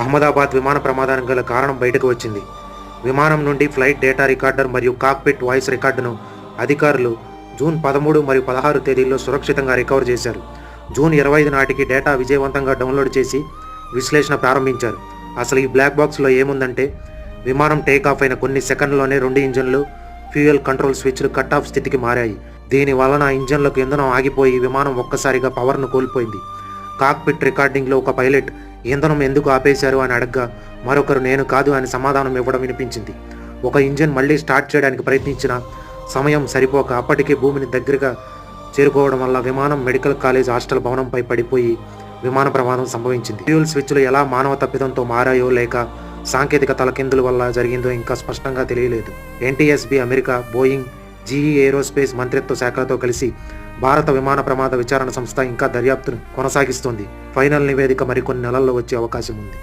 అహ్మదాబాద్ విమాన ప్రమాదానికి గల కారణం బయటకు వచ్చింది. విమానం నుండి ఫ్లైట్ డేటా రికార్డర్ మరియు కాక్పిట్ వాయిస్ రికార్డును అధికారులు జూన్ 13 మరియు 16 తేదీల్లో సురక్షితంగా రికవర్ చేశారు. జూన్ 25 నాటికి డేటా విజయవంతంగా డౌన్లోడ్ చేసి విశ్లేషణ ప్రారంభించారు. అసలు ఈ బ్లాక్ బాక్స్లో ఏముందంటే, విమానం టేకాఫ్ అయిన కొన్ని సెకండ్లోనే 2 ఇంజన్లు ఫ్యూయల్ కంట్రోల్ స్విచ్లు కట్ ఆఫ్ స్థితికి మారాయి. దీని వలన ఇంజన్లకు ఇంధనం ఆగిపోయి విమానం ఒక్కసారిగా పవర్ను కోల్పోయింది. కాక్పిట్ రికార్డింగ్లో ఒక పైలట్ ఇంధనం ఎందుకు ఆపేశారు అని అడగ్గా మరొకరు నేను కాదు అని సమాధానం ఇవ్వడం వినిపించింది. ఒక ఇంజన్ మళ్ళీ స్టార్ట్ చేయడానికి ప్రయత్నించిన సమయం సరిపోక అప్పటికే భూమిని దగ్గరగా చేరుకోవడం వల్ల విమానం మెడికల్ కాలేజ్ హాస్టల్ భవనంపై పడిపోయి విమాన ప్రమాదం సంభవించింది. ఫ్యూయల్ స్విచ్లు ఎలా మానవ తప్పిదంతో మారాయో లేక సాంకేతిక తలకిందుల వల్ల జరిగిందో ఇంకా స్పష్టంగా తెలియలేదు. NTSB, America, Boeing, GE aerospace మంత్రిత్వ శాఖలతో కలిసి భారత విమాన ప్రమాద విచారణ సంస్థ ఇంకా దర్యాప్తును కొనసాగిస్తోంది. ఫైనల్ నివేదిక మరికొన్ని నెలల్లో వచ్చే అవకాశం ఉంది.